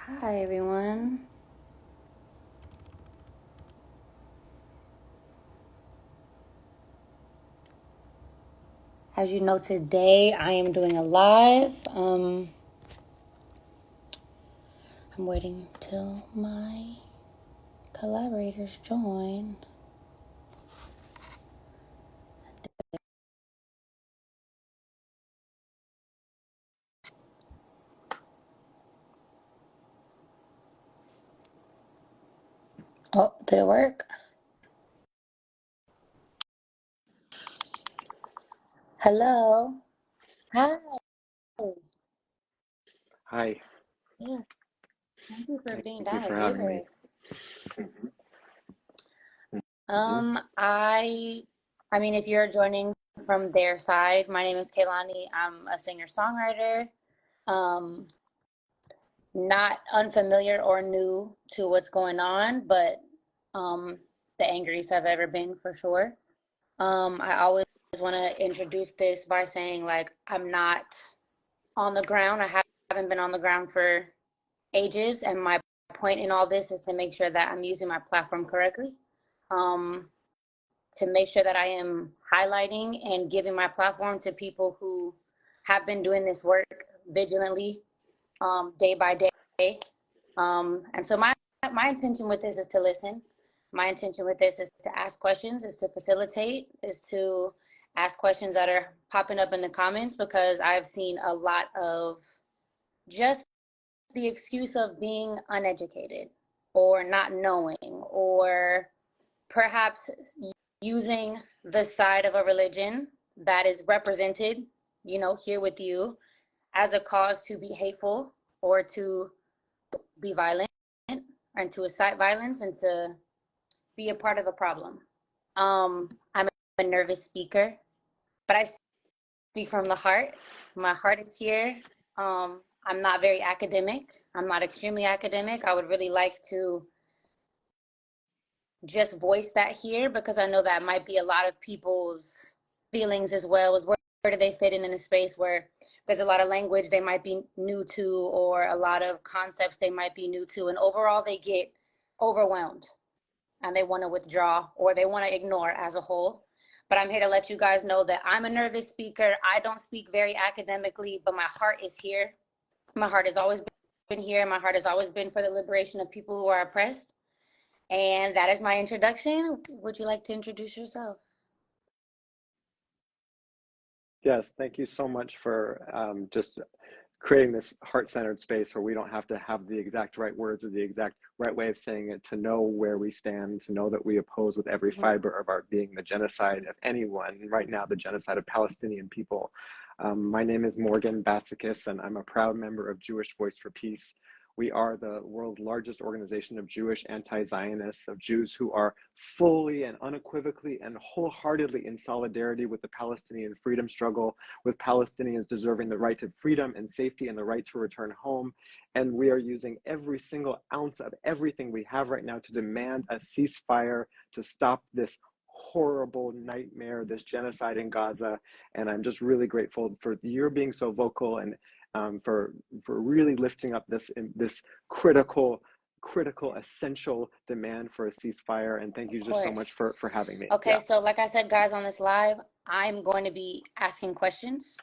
Hi, everyone. As you know, today I am doing a live. I'm waiting till my collaborators join. Oh, did it work? Hello. Hi. Hi. Yeah, thank you for being Thank you down to for be having me. here. Hmm. I mean, if you're joining from their side, my name is Kehlani. I'm a singer-songwriter. Um, Not unfamiliar or new to what's going on, but um, the angriest I've ever been for sure. I always want to introduce this by saying, like, I'm not on the ground. I haven't been on the ground for ages, and my point in all this is to make sure that I'm using my platform correctly. Um, to make sure that I am highlighting and giving my platform to people who have been doing this work vigilantly, day by day. And so my intention with this is to listen. My intention with this is to ask questions, is to facilitate, is to ask questions that are popping up in the comments, because I've seen a lot of just the excuse of being uneducated or not knowing, or perhaps using the side of a religion that is represented, here with you, as a cause to be hateful or to be violent and to incite violence and to be a part of a problem. I'm a nervous speaker, but I speak from the heart. My heart is here. I'm not very academic. I'm not extremely academic. I would really like to just voice that here, because I know that might be a lot of people's feelings as well, as where do they fit in a space where there's a lot of language they might be new to, or a lot of concepts they might be new to, and overall they get overwhelmed and they want to withdraw or they want to ignore as a whole. But I'm here to let you guys know that I'm a nervous speaker. I don't speak very academically, but my heart is here. My heart has always been here. My heart has always been for the liberation of people who are oppressed. And that is my introduction. Would you like to introduce yourself? Yes, thank you so much for just creating this heart-centered space where we don't have to have the exact right words or the exact right way of saying it to know where we stand, to know that we oppose with every Mhm. fiber of our being the genocide of anyone, and right now the genocide of Palestinian people. My name is Morgan Basicus, and I'm a proud member of Jewish Voice for Peace. We are the world's largest organization of Jewish anti-Zionists, of Jews who are fully and unequivocally and wholeheartedly in solidarity with the Palestinian freedom struggle, with Palestinians deserving the right to freedom and safety and the right to return home. And we are using every single ounce of everything we have right now to demand a ceasefire, to stop this horrible nightmare, this genocide in Gaza. And I'm just really grateful for your being so vocal, and for really lifting up this critical, essential demand for a ceasefire. And thank Of you just so course. much for having me. Okay, Yeah. so like I said, guys, on this live, I'm going to be asking questions.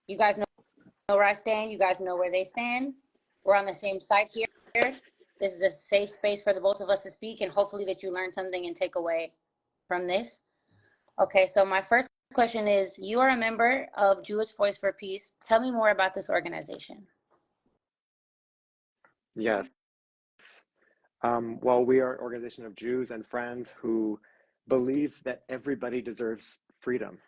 You guys know where I stand. You guys know where they stand. We're on the same side here. This is a safe space for the both of us to speak, and hopefully that you learn something and take away from this. Okay, so my first question is, you are a member of Jewish Voice for Peace. Tell me more about this organization. Yes. Well, we are an organization of Jews and friends who believe that everybody deserves freedom,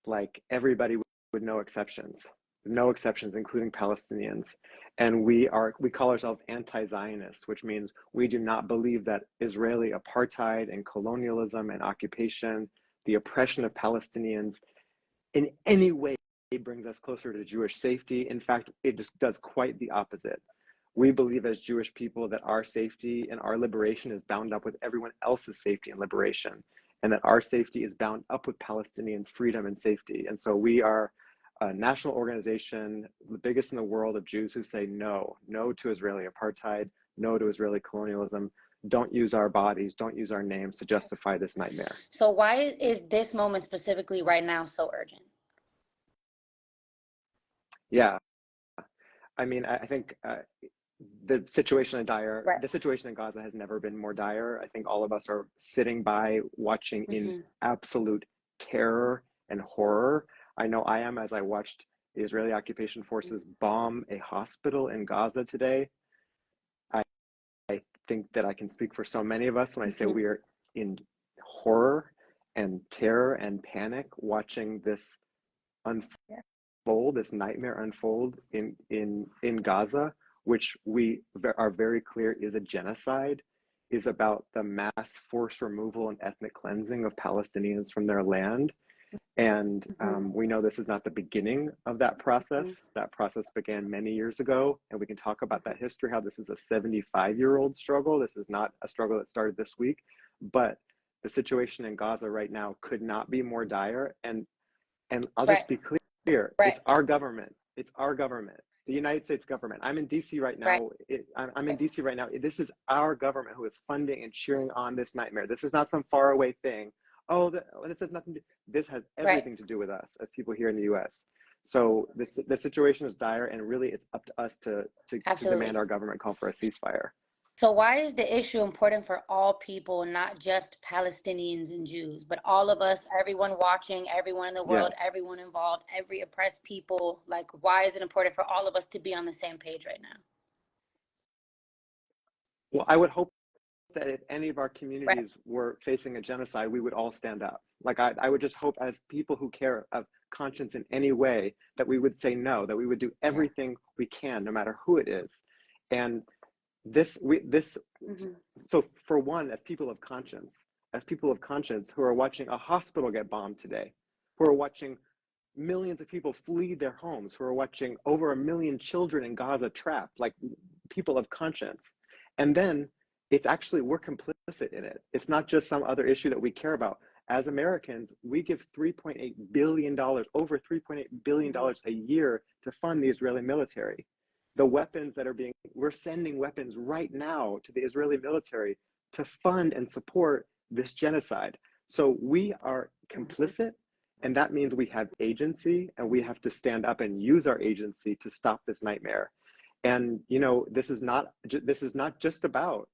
like everybody, with no exceptions, including Palestinians. And we call ourselves anti-Zionist, which means we do not believe that Israeli apartheid and colonialism and occupation, the oppression of Palestinians, in any way brings us closer to Jewish safety. In fact, it just does quite the opposite. We believe as Jewish people that our safety and our liberation is bound up with everyone else's safety and liberation, and that our safety is bound up with Palestinians' freedom and safety. And so we are a national organization, the biggest in the world, of Jews who say no to Israeli apartheid, no to Israeli colonialism. Don't use our bodies, don't use our names to justify this nightmare. So why is this moment specifically right now so urgent? Yeah, I mean, I think the situation in Right. the situation in Gaza has never been more dire. I think all of us are sitting by watching in absolute terror and horror. I know I am, as I watched the Israeli occupation forces bomb a hospital in Gaza today. I think that I can speak for so many of us when I say we are in horror and terror and panic watching this unfold, this nightmare unfold in Gaza, which we are very clear is a genocide, is about the mass forced removal and ethnic cleansing of Palestinians from their land. And we know this is not the beginning of that process. That process began many years ago, and we can talk about that history, how this is a 75-year-old struggle. This is not a struggle that started this week, but the situation in Gaza right now could not be more dire. And I'll just be clear, it's our government. It's our government, the United States government. I'm in DC right now. I'm in DC right now. This is our government who is funding and cheering on this nightmare. This is not some faraway thing. Oh, this has nothing to do. This has everything to do with us as people here in the U.S. So the situation is dire, and really it's up to us to demand our government call for a ceasefire. So why is the issue important for all people, not just Palestinians and Jews, but all of us, everyone watching, everyone in the world, everyone involved, every oppressed people? Like, why is it important for all of us to be on the same page right now? Well, I would hope that if any of our communities were facing a genocide, we would all stand up. Like I would just hope, as people who care of conscience in any way, that we would say no, that we would do everything we can, no matter who it is. And so for one, as people of conscience who are watching a hospital get bombed today, who are watching millions of people flee their homes, who are watching over 1 million children in Gaza trapped, like people of conscience. And then it's actually, we're complicit in it. It's not just some other issue that we care about. As Americans, we give $3.8 billion, over $3.8 billion a year to fund the Israeli military. The weapons that are we're sending weapons right now to the Israeli military to fund and support this genocide. So we are complicit, and that means we have agency, and we have to stand up and use our agency to stop this nightmare. And, this is not just about,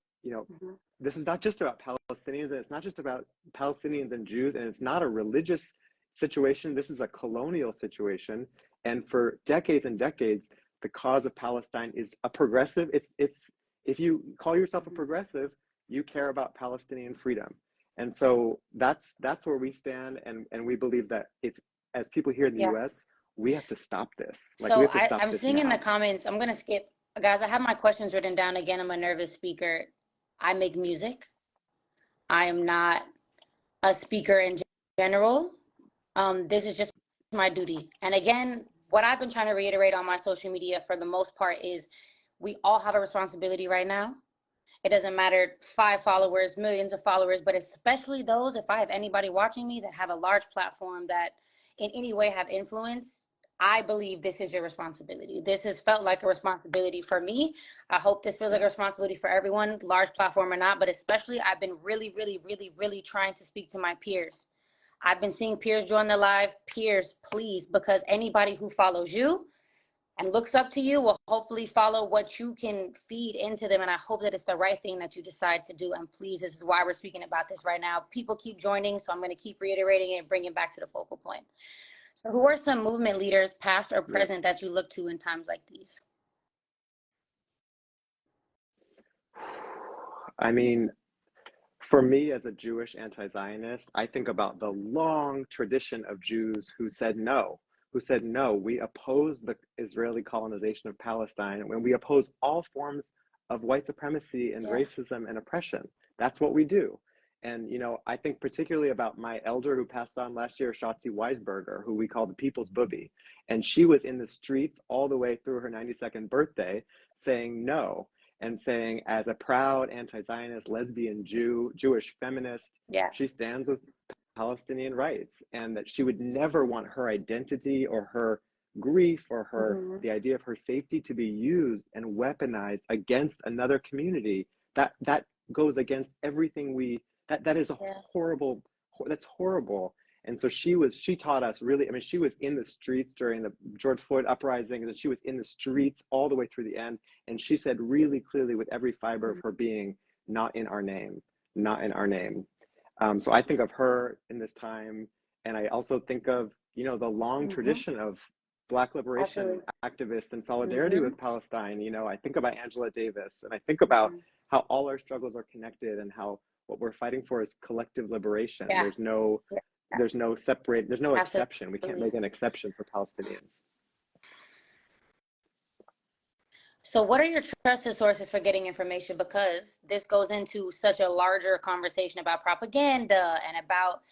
this is not just about Palestinians, and it's not just about Palestinians and Jews, and it's not a religious situation. This is a colonial situation. And for decades and decades, the cause of Palestine is a progressive. It's if you call yourself a progressive, you care about Palestinian freedom. And so that's where we stand, and we believe that it's, as people here in the US, we have to stop this. Like, so we have to stop I'm this seeing now. in the comments, I'm going to skip. Guys, I have my questions written down. Again, I'm a nervous speaker. I make music. I am not a speaker in general. This is just my duty. And again, what I've been trying to reiterate on my social media for the most part is we all have a responsibility right now. It doesn't matter 5 followers, millions of followers, but especially those, if I have anybody watching me that have a large platform that in any way have influence, I believe this is your responsibility. This has felt like a responsibility for me. I hope this feels like a responsibility for everyone, large platform or not, but especially I've been really, really, really, really trying to speak to my peers. I've been seeing peers join the live. Peers, please, because anybody who follows you and looks up to you will hopefully follow what you can feed into them. And I hope that it's the right thing that you decide to do. And please, this is why we're speaking about this right now. People keep joining, so I'm going to keep reiterating it and bring it back to the focal point. So who are some movement leaders, past or present, that you look to in times like these? I mean, for me, as a Jewish anti-Zionist, I think about the long tradition of Jews who said no, we oppose the Israeli colonization of Palestine, when we oppose all forms of white supremacy and racism and oppression. That's what we do. And, I think particularly about my elder who passed on last year, Shotzi Weisberger, who we call the People's Booby. And she was in the streets all the way through her 92nd birthday saying no, and saying, as a proud anti-Zionist, lesbian Jewish feminist, she stands with Palestinian rights, and that she would never want her identity or her grief or her, Mm-hmm. the idea of her safety to be used and weaponized against another community, that goes against everything that is a Yeah. horrible, that's horrible. And so she taught us really, I mean, she was in the streets during the George Floyd uprising, and she was in the streets all the way through the end. And she said really clearly with every fiber of her being, not in our name, not in our name. So I think of her in this time. And I also think of, you know, the long Mm-hmm. tradition of Black liberation Absolutely. activists and solidarity Mm-hmm. with Palestine. You know, I think about Angela Davis, and I think about Mm-hmm. how all our struggles are connected, and how what we're fighting for is collective liberation. Yeah. There's no Absolutely. exception. We can't make an exception for Palestinians. So what are your trusted sources for getting information? Because this goes into such a larger conversation about propaganda and about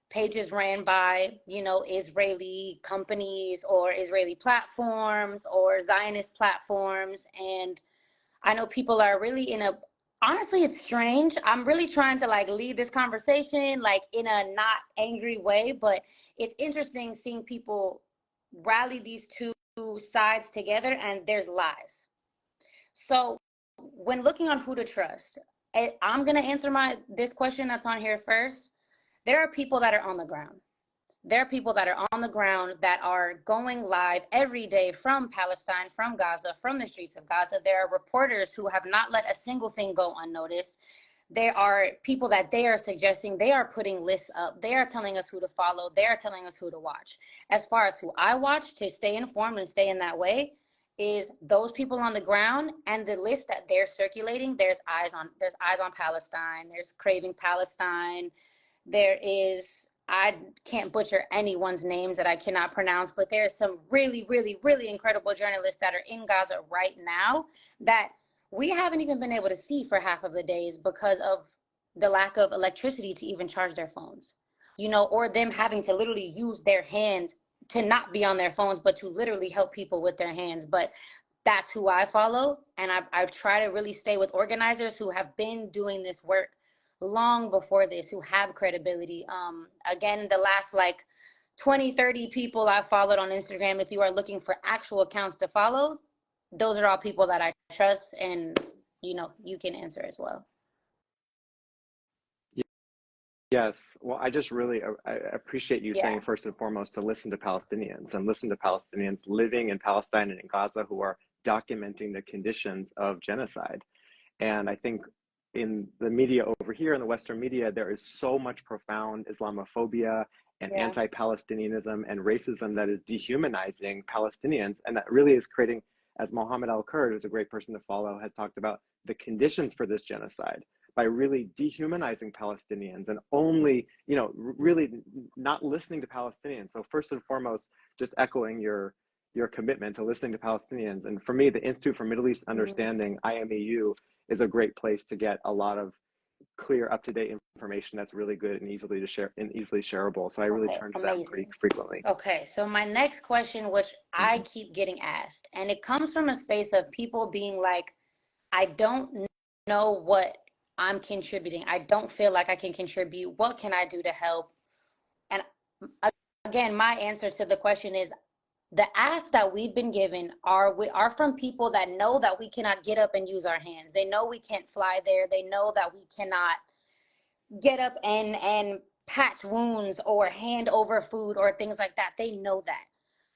pages ran by, you know, Israeli companies or Israeli platforms or Zionist platforms. And I know people are really honestly, it's strange. I'm really trying to like lead this conversation like in a not angry way, but it's interesting seeing people rally these two sides together and there's lies. So when looking on who to trust, I'm going to answer this question that's on here first. There are people that are on the ground. There are people that are on the ground that are going live every day from Palestine, from Gaza, from the streets of Gaza. There are reporters who have not let a single thing go unnoticed. There are people that they are suggesting, they are putting lists up. They are telling us who to follow. They are telling us who to watch. As far as who I watch to stay informed and stay in that way, is those people on the ground and the list that they're circulating. There's eyes on Palestine. There's Craving Palestine. There is, I can't butcher anyone's names that I cannot pronounce, but there's some really, really, really incredible journalists that are in Gaza right now that we haven't even been able to see for half of the days because of the lack of electricity to even charge their phones, you know, or them having to literally use their hands to not be on their phones, but to literally help people with their hands. But that's who I follow. And I try to really stay with organizers who have been doing this work long before this, who have credibility. Again, the last like 20, 30 people I followed on Instagram, if you are looking for actual accounts to follow, those are all people that I trust, and you know, you can answer as well. Yes. Well, I just really I appreciate you Yeah. saying first and foremost to listen to Palestinians, and listen to Palestinians living in Palestine and in Gaza who are documenting the conditions of genocide. And I think in the media over here, in the Western media, there is so much profound Islamophobia and Yeah. anti-Palestinianism and racism that is dehumanizing Palestinians, and that really is creating, as Mohammed Al-Kurd, who's a great person to follow, has talked about, the conditions for this genocide by really dehumanizing Palestinians and only, you know, really not listening to Palestinians. So first and foremost, just echoing your commitment to listening to Palestinians. And for me, the Institute for Middle East Understanding, IMEU, is a great place to get a lot of clear, up-to-date information that's really good and easily to share and easily shareable. So I really turn to them pretty frequently. Okay, so my next question, which I keep getting asked, and it comes from a space of people being like, I don't know what I'm contributing. I don't feel like I can contribute. What can I do to help? And again, my answer to the question is the asks that we've been given are from people that know that we cannot get up and use our hands. They know we can't fly there. They know that we cannot get up and patch wounds or hand over food or things like that. They know that.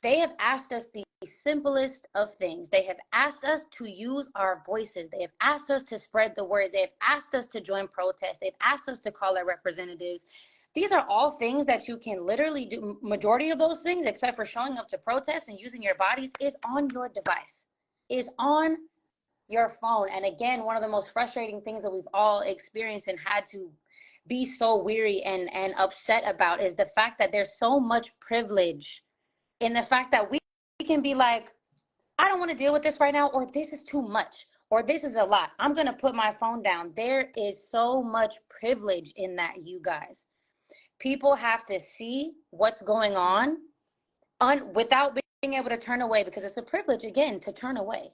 They have asked us the simplest of things. They have asked us to use our voices. They have asked us to spread the words. They have asked us to join protests. They've asked us to call our representatives. These are all things that you can literally do. Majority of those things, except for showing up to protests and using your bodies, is on your device, is on your phone. And again, one of the most frustrating things that we've all experienced and had to be so weary and upset about is the fact that there's so much privilege in the fact that we can be like, I don't want to deal with this right now, or this is too much, or this is a lot. I'm going to put my phone down. There is so much privilege in that, you guys. People have to see what's going on without being able to turn away, because it's a privilege, again, to turn away.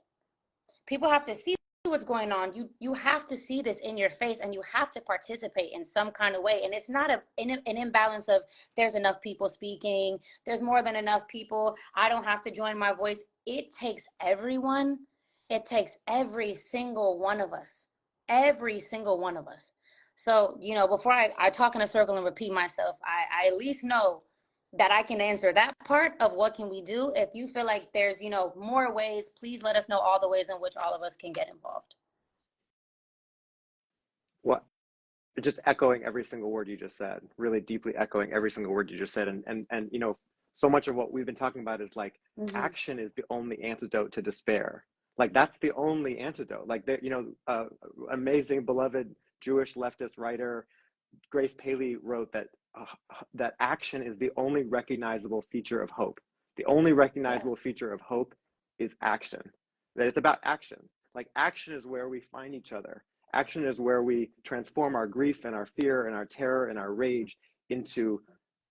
People have to see what's going on, you have to see this in your face, and you have to participate in some kind of way. And it's not an imbalance of there's enough people speaking, there's more than enough people, I don't have to join my voice. It takes everyone. It takes every single one of us, every single one of us. So, before I talk in a circle and repeat myself, I at least know that I can answer that part of what can we do. If you feel like there's, more ways, please let us know all the ways in which all of us can get involved. Well, just echoing every single word you just said, really deeply echoing every single word you just said. And so much of what we've been talking about is like, action is the only antidote to despair. Like, that's the only antidote. Like, amazing, beloved Jewish leftist writer Grace Paley wrote that action is the only recognizable feature of hope. The only recognizable feature of hope is action. That it's about action. Like, action is where we find each other. Action is where we transform our grief and our fear and our terror and our rage into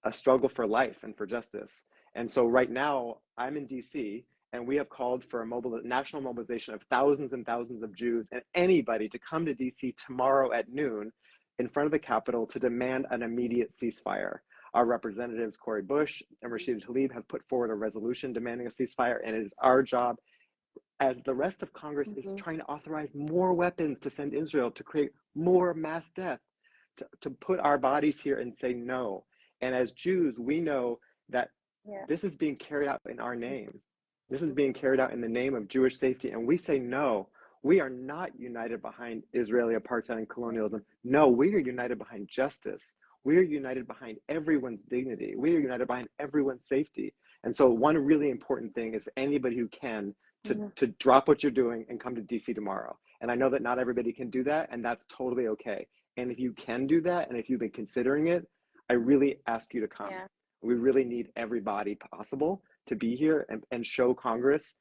a struggle for life and for justice. And so right now, I'm in DC, and we have called for a national mobilization of thousands and thousands of Jews and anybody to come to DC tomorrow at noon in front of the Capitol to demand an immediate ceasefire. Our representatives, Cori Bush and Rashida Tlaib, have put forward a resolution demanding a ceasefire, and it is our job, as the rest of Congress is trying to authorize more weapons to send Israel, to create more mass death, to put our bodies here and say no. And as Jews, we know that this is being carried out in our name. This is being carried out in the name of Jewish safety, and we say no. We are not united behind Israeli apartheid and colonialism. No, we are united behind justice. We are united behind everyone's dignity. We are united behind everyone's safety. And so one really important thing is for anybody who can to drop what you're doing and come to DC tomorrow. And I know that not everybody can do that, and that's totally okay. And if you can do that, and if you've been considering it, I really ask you to come. We really need everybody possible to be here and show Congress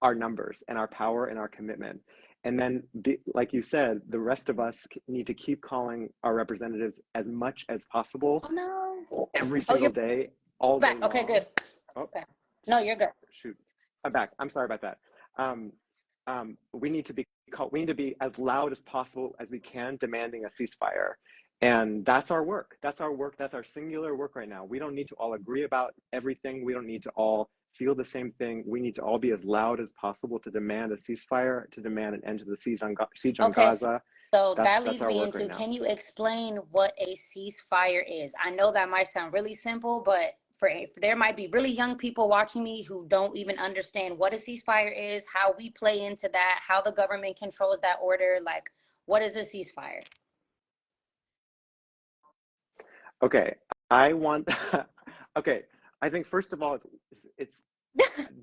our numbers and our power and our commitment. And then, like you said, the rest of us need to keep calling our representatives as much as possible every single day, all day long. Okay, good. Okay. No, you're good. Shoot. I'm back. I'm sorry about that. We need to be as loud as possible as we can, demanding a ceasefire. And that's our work. That's our work. That's our singular work right now. We don't need to all agree about everything. We don't need to all feel the same thing. We need to all be as loud as possible to demand a ceasefire, to demand an end to the siege on Gaza. So that leads me into, can you explain what a ceasefire is? I know that might sound really simple, but there might be really young people watching me who don't even understand what a ceasefire is, how we play into that, how the government controls that order. Like, what is a ceasefire? Okay, okay, I think first of all, it's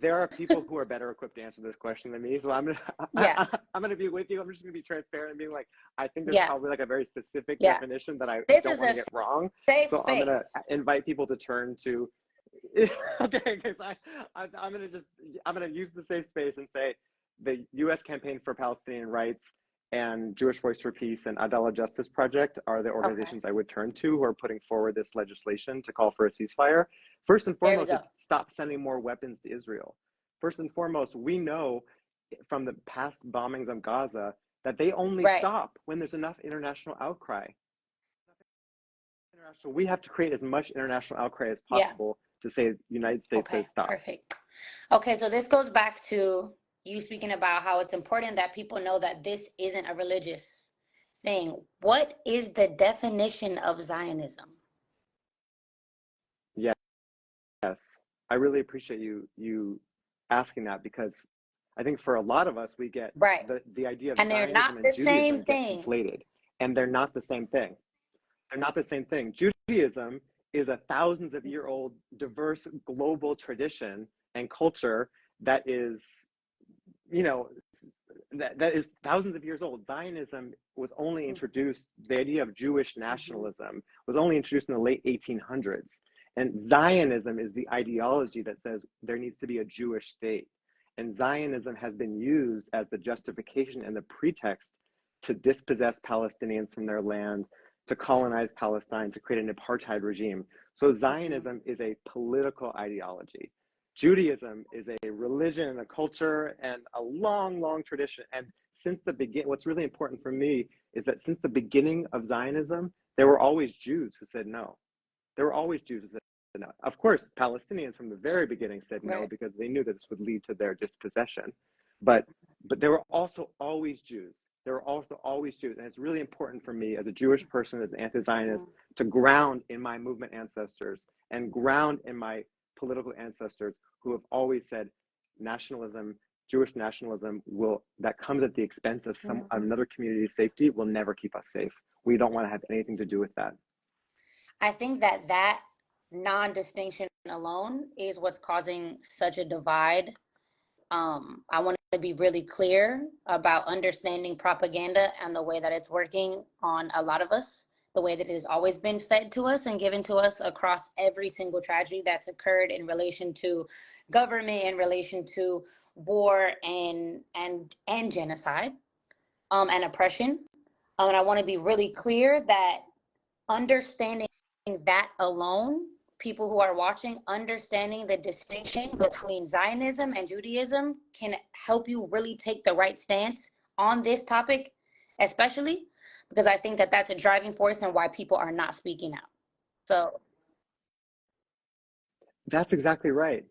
there are people who are better equipped to answer this question than me, so I'm gonna be with you. I'm just gonna be transparent and being like, I think there's probably like a very specific definition that I don't want to get wrong. So I'm gonna invite people to turn to. Okay, because I'm gonna use the safe space and say the U.S. Campaign for Palestinian Rights and Jewish Voice for Peace and Adala Justice Project are the organizations I would turn to who are putting forward this legislation to call for a ceasefire. First and foremost, it's stop sending more weapons to Israel. First and foremost, we know from the past bombings of Gaza that they only stop when there's enough international outcry. We have to create as much international outcry as possible to say the United States says stop. Perfect. Okay, so this goes back to you speaking about how it's important that people know that this isn't a religious thing. What is the definition of Zionism? Yes, I really appreciate you asking that, because I think for a lot of us, we get the idea of Zionism and Judaism get conflated, and they're not the same thing. They're not the same thing. Judaism is a thousands of year old diverse global tradition and culture that is, that is thousands of years old. Zionism was only introduced, the idea of Jewish nationalism was only introduced in the late 1800s. And Zionism is the ideology that says there needs to be a Jewish state. And Zionism has been used as the justification and the pretext to dispossess Palestinians from their land, to colonize Palestine, to create an apartheid regime. So Zionism is a political ideology. Judaism is a religion and a culture and a long, long tradition. And since the beginning, what's really important for me is that since the beginning of Zionism, there were always Jews who said no. There were always Jews who said no. Of course, Palestinians from the very beginning said no, Right. because they knew that this would lead to their dispossession. But there were also always Jews. There were also always Jews. And it's really important for me as a Jewish person, as an anti-Zionist, to ground in my movement ancestors and ground in my political ancestors who have always said nationalism, Jewish nationalism, that comes at the expense of another community's safety, will never keep us safe. We don't want to have anything to do with that. I think that non-distinction alone is what's causing such a divide. I want to be really clear about understanding propaganda and the way that it's working on a lot of us, the way that it has always been fed to us and given to us across every single tragedy that's occurred in relation to government, in relation to war and genocide, and oppression. And I want to be really clear that understanding that alone, people who are watching, understanding the distinction between Zionism and Judaism can help you really take the right stance on this topic, especially because I think that that's a driving force in why people are not speaking out. So that's exactly right.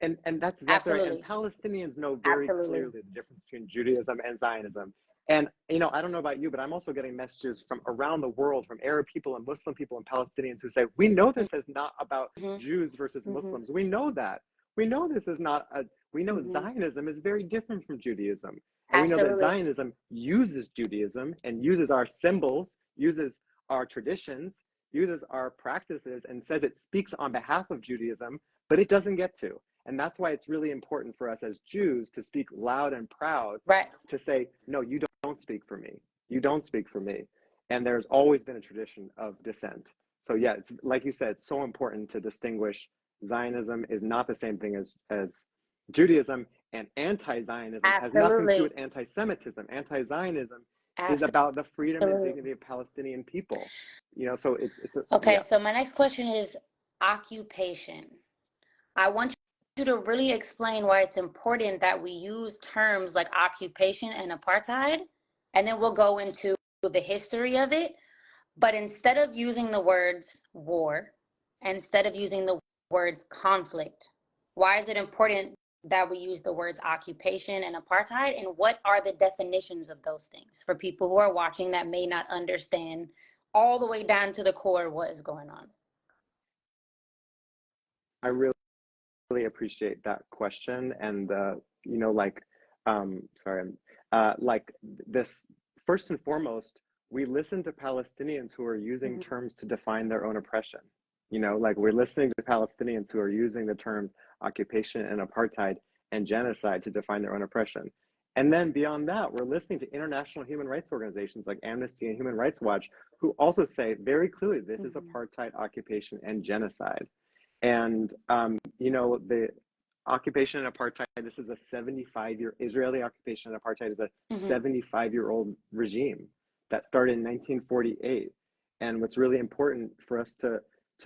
And that's exactly right. And absolutely. Palestinians know very clearly the difference between Judaism and Zionism. And, I don't know about you, but I'm also getting messages from around the world, from Arab people and Muslim people and Palestinians who say, we know this is not about Jews versus Muslims. We know that. We know this is not we know Zionism is very different from Judaism. And we know that Zionism uses Judaism and uses our symbols, uses our traditions, uses our practices, and says it speaks on behalf of Judaism, but it doesn't get to. And that's why it's really important for us as Jews to speak loud and proud, to say, no, you don't speak for me. You don't speak for me. And there's always been a tradition of dissent. So yeah, it's like you said, it's so important to distinguish. Zionism is not the same thing as Judaism, and anti-Zionism has nothing to do with anti-Semitism. Anti-Zionism is about the freedom and dignity of Palestinian people. So it's okay. So my next question is occupation. I want you to really explain why it's important that we use terms like occupation and apartheid, and then we'll go into the history of it. But instead of using the words war, instead of using the words conflict, why is it important that we use the words occupation and apartheid? And what are the definitions of those things for people who are watching that may not understand all the way down to the core what is going on? I really appreciate that question. And this, first and foremost, we listen to Palestinians who are using terms to define their own oppression. We're listening to Palestinians who are using the terms occupation and apartheid and genocide to define their own oppression. And then beyond that, we're listening to international human rights organizations like Amnesty and Human Rights Watch, who also say very clearly this is apartheid, occupation, and genocide. And, the occupation and apartheid, this is a 75-year, Israeli occupation and apartheid is a 75-year-old regime that started in 1948. And what's really important for us to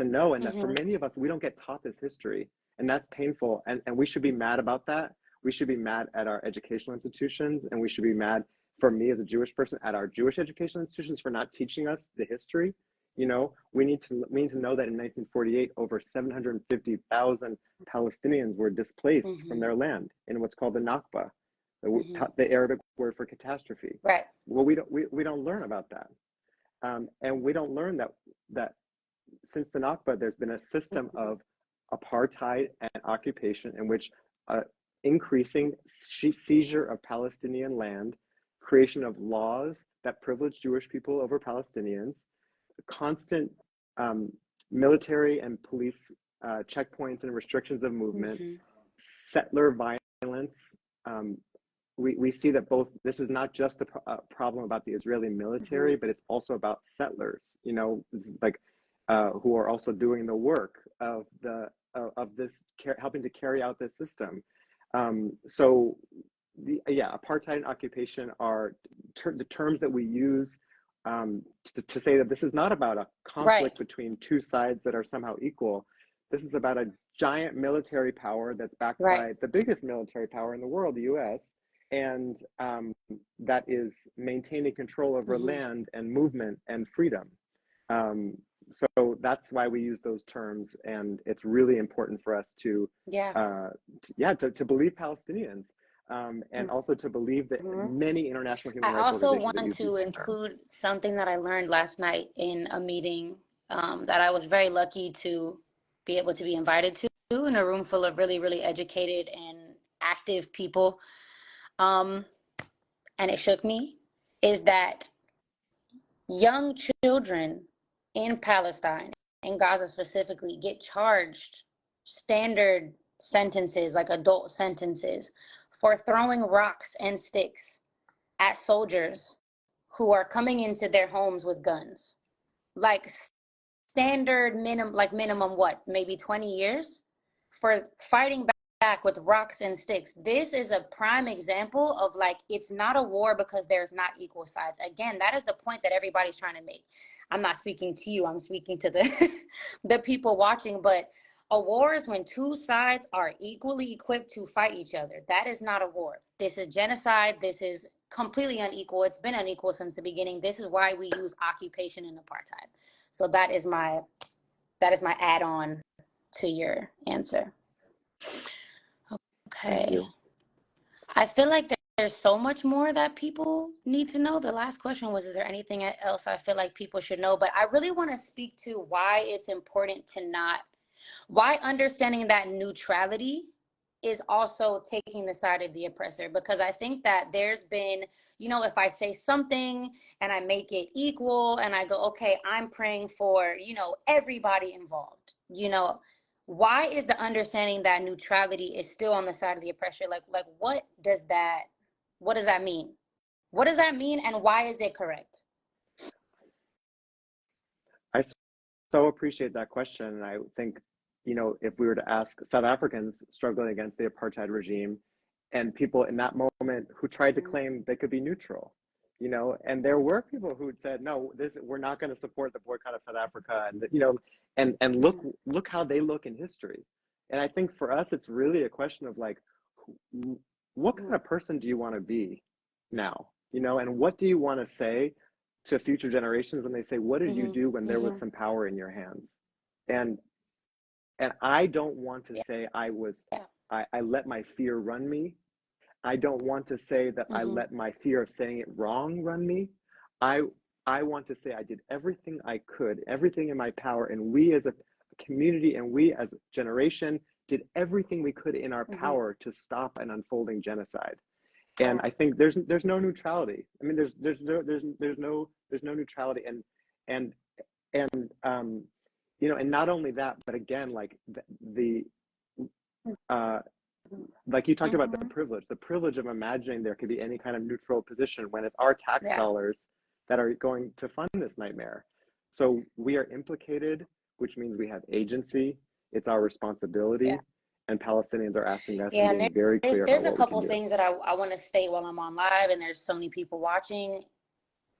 know, and that for many of us, we don't get taught this history, and that's painful. And we should be mad about that. We should be mad at our educational institutions, and we should be mad, for me as a Jewish person, at our Jewish educational institutions for not teaching us the history. We need to know that in 1948, over 750,000 Palestinians were displaced from their land in what's called the Nakba, the Arabic word for catastrophe. Right. Well, we don't learn about that, and we don't learn that since the Nakba, there's been a system of apartheid and occupation in which increasing seizure of Palestinian land, creation of laws that privilege Jewish people over Palestinians, constant military and police checkpoints and restrictions of movement, settler violence. We see that this is not just a problem about the Israeli military, but it's also about settlers, who are also doing the work of this, helping to carry out this system. Apartheid and occupation are the terms that we use to say that this is not about a conflict between two sides that are somehow equal, This is about a giant military power that's backed Right. by the biggest military power in the world, the US, and that is maintaining control over Mm-hmm. land and movement and freedom. So that's why we use those terms, and it's really important for us to, Yeah. to believe Palestinians, and also to believe that Mm-hmm. many international human I rights also organizations that want use these to same terms. include something that I learned last night in a meeting that I was very lucky to be able to be invited to in a room full of really, really educated and active people. And it shook me, is that young children in Palestine, in Gaza specifically, get charged standard sentences, like adult sentences, for throwing rocks and sticks at soldiers who are coming into their homes with guns. Like standard minimum, like minimum what, maybe 20 years for fighting back with rocks and sticks. This is a prime example of, like, it's not a war because there's not equal sides. Again, that is the point that everybody's trying to make. I'm not speaking to you, I'm speaking to the the people watching. But a war is when two sides are equally equipped to fight each other. That is not a war. This is genocide. This is completely unequal. It's been unequal since the beginning. This is why we use occupation and apartheid. So that is my add-on to your answer. Thank Okay. you. I feel like there's so much more that people need to know. The last question was, is there anything else I feel like people should know? But I really want to speak to why it's important to not, why understanding that neutrality is also taking the side of the oppressor. Because I think that there's been, if I say something and I make it equal and I go, okay, I'm praying for, everybody involved, why is the understanding that neutrality is still on the side of the oppressor? Like what does that mean? What does that mean, and why is it correct? I so appreciate that question. And I think, if we were to ask South Africans struggling against the apartheid regime and people in that moment who tried to claim they could be neutral, and there were people who said, no, we're not going to support the boycott of South Africa. And, and look how they look in history. And I think for us, it's really a question of like, what kind of person do you want to be now, and what do you want to say to future generations when they say, what did you do when there was some power in your hands? And I don't want to say I let my fear run me. I don't want to say that I let my fear of saying it wrong run me. I want to say I did everything I could, everything in my power, and we as a community and we as a generation did everything we could in our power to stop an unfolding genocide. And I think there's no neutrality. I mean, there's no neutrality, and and not only that, but again, like like you talked about the privilege of imagining there could be any kind of neutral position when it's our tax dollars that are going to fund this nightmare. So we are implicated, which means we have agency. It's our responsibility. And Palestinians are asking us and being very clear about There's a what we can couple do. things that I want to state while I'm on live, and there's so many people watching.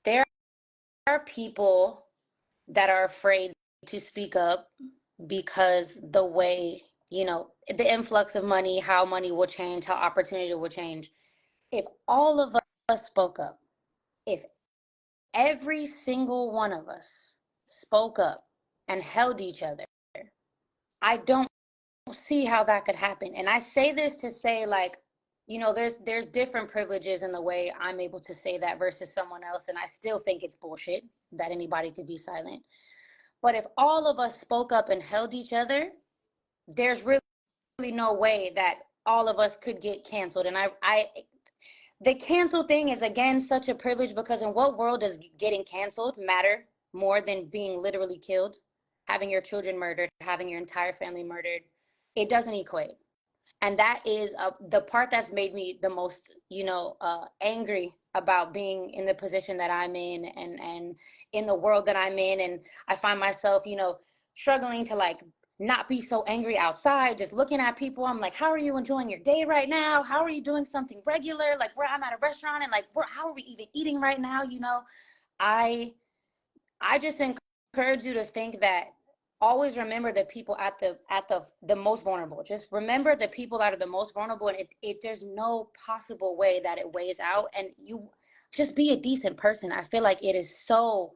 There are people that are afraid to speak up because the way, the influx of money, how money will change, how opportunity will change. If all of us spoke up, if every single one of us spoke up and held each other, I don't see how that could happen. And I say this to say, like, there's different privileges in the way I'm able to say that versus someone else, and I still think it's bullshit that anybody could be silent. But if all of us spoke up and held each other, there's really no way that all of us could get canceled. And the cancel thing is, again, such a privilege, because in what world does getting canceled matter more than being literally killed, having your children murdered, having your entire family murdered? It doesn't equate. And that is the part that's made me the most, angry about being in the position that I'm in, and in the world that I'm in. And I find myself, struggling to, like, not be so angry outside, just looking at people. I'm like, how are you enjoying your day right now? How are you doing something regular? Like, where I'm at a restaurant and, like, how are we even eating right now? I just encourage you to think that always remember the people at the most vulnerable. Just remember the people that are the most vulnerable, and there's no possible way that it weighs out. And you just be a decent person. I feel like it is so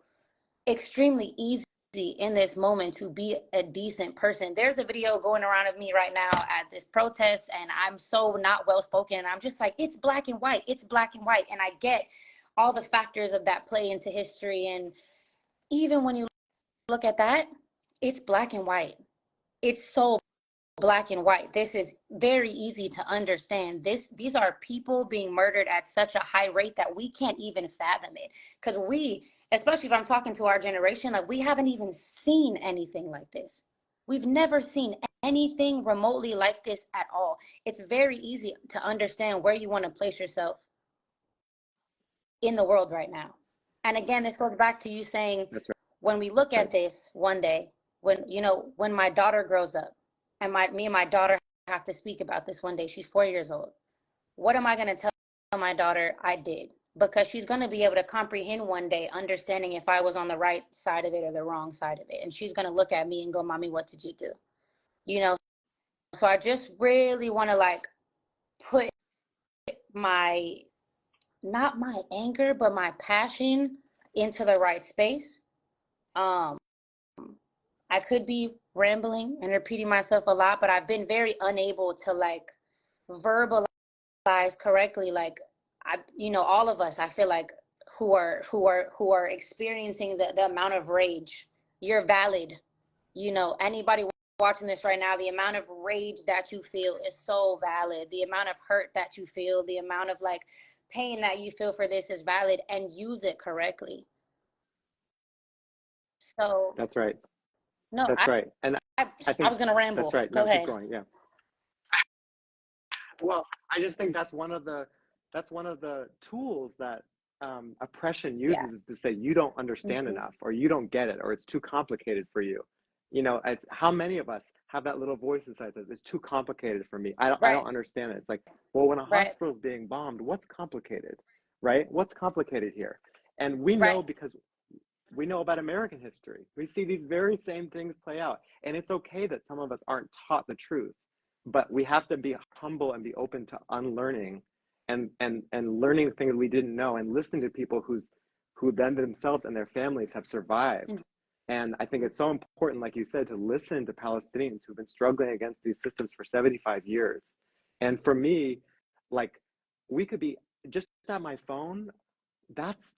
extremely easy in this moment to be a decent person. There's a video going around of me right now at this protest, and I'm so not well spoken. I'm just like, it's black and white, it's black and white. And I get all the factors of that play into history. And even when you look at that, it's black and white. It's so black and white. This is very easy to understand. These are people being murdered at such a high rate that we can't even fathom it. Because we, especially if I'm talking to our generation, like, we haven't even seen anything like this. We've never seen anything remotely like this at all. It's very easy to understand where you want to place yourself in the world right now. And again, this goes back to you saying, That's right. When we look at this one day, when my daughter grows up, and me and my daughter have to speak about this one day, she's 4 years old. What am I going to tell my daughter I did? Because she's going to be able to comprehend one day, understanding if I was on the right side of it or the wrong side of it. And she's going to look at me and go, "Mommy, what did you do?" So I just really want to, like, put not my anger, but my passion into the right space. I could be rambling and repeating myself a lot, but I've been very unable to, like, verbalize correctly. Like, all of us, I feel like, who are experiencing the amount of rage. You're valid. Anybody watching this right now, the amount of rage that you feel is so valid. The amount of hurt that you feel, the amount of, like, pain that you feel for this is valid, and use it correctly. So That's right. no, That's right. And I I I think was gonna that's ramble. right. Go Now keep ahead. going. Yeah. Well, I just think that's one of the tools that oppression Yeah. uses, is to say you don't understand Hmm. enough, or you don't get it, or it's too complicated for you. It's how many of us have that little voice inside that says it's too complicated for me. I Right. don't understand it. It's like, well, when a Right. hospital is being bombed, what's complicated, right? What's complicated here? And we know, Right. because we know about American history. We see these very same things play out. And it's okay that some of us aren't taught the truth, but we have to be humble and be open to unlearning and learning things we didn't know, and listening to people who then themselves and their families have survived. Mhm. And I think it's so important, like you said, to listen to Palestinians who've been struggling against these systems for 75 years. And for me, like, we could be just at my phone. That's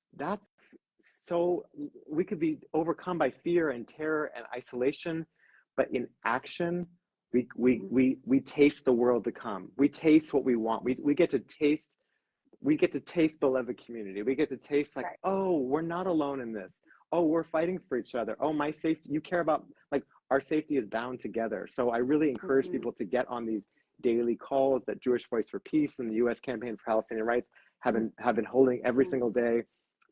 so, we could be overcome by fear and terror and isolation, but in action, we taste the world to come. We taste what we want. We get to taste, beloved community. We get to taste, like, Right. oh, we're not alone in this. Oh, we're fighting for each other. Oh, my safety, you care about, like, our safety is bound together. So I really encourage Hmm. people to get on these daily calls that Jewish Voice for Peace and the U.S. Campaign for Palestinian Rights have been holding every single day,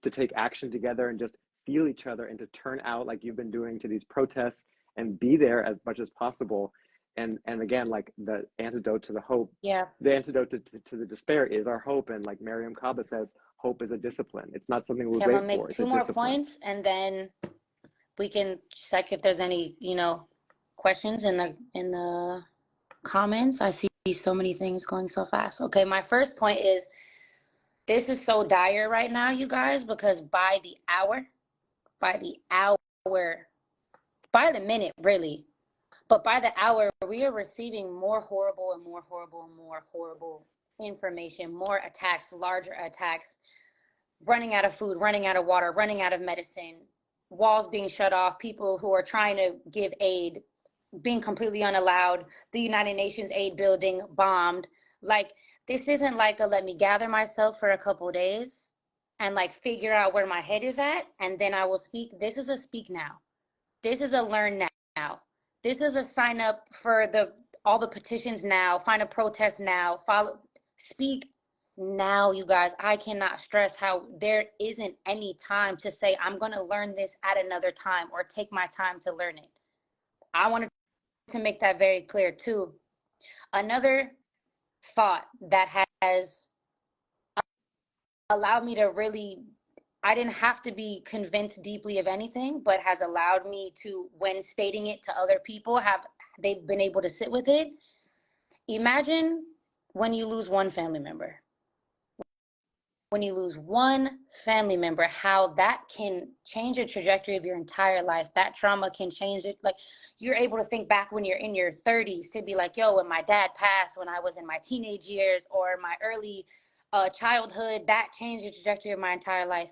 to take action together and just feel each other, and to turn out like you've been doing to these protests, and be there as much as possible. And again, like, the antidote to the hope, Yeah. the antidote to the despair is our hope. And like Mariam Kaba says, hope is a discipline. It's not something we Okay, I'm wait gonna for. make It's a two more discipline. points, and then we can check if there's any, questions in the comments. I see so many things going so fast. Okay, my first point is, this is so dire right now, you guys, because by the hour, by the hour, by the minute, really, but by the hour, we are receiving more horrible and more horrible and more horrible information, more attacks, larger attacks, running out of food, running out of water, running out of medicine, walls being shut off, people who are trying to give aid being completely unallowed, the United Nations aid building bombed. Like, this isn't like a let me gather myself for a couple of days and, like, figure out where my head is at, and then I will speak. This is a speak now. This is a learn now. This is a sign up for all the petitions now, find a protest now, speak now, you guys. I cannot stress how there isn't any time to say, I'm going to learn this at another time or take my time to learn it. I wanted to make that very clear too. Another thought that has allowed me to really I didn't have to be convinced deeply of anything, but has allowed me to, when stating it to other people, they've been able to sit with it. Imagine when you lose one family member. When you lose one family member, how that can change the trajectory of your entire life. That trauma can change it. Like, you're able to think back when you're in your 30s to be like, yo, when my dad passed when I was in my teenage years or my early childhood, that changed the trajectory of my entire life.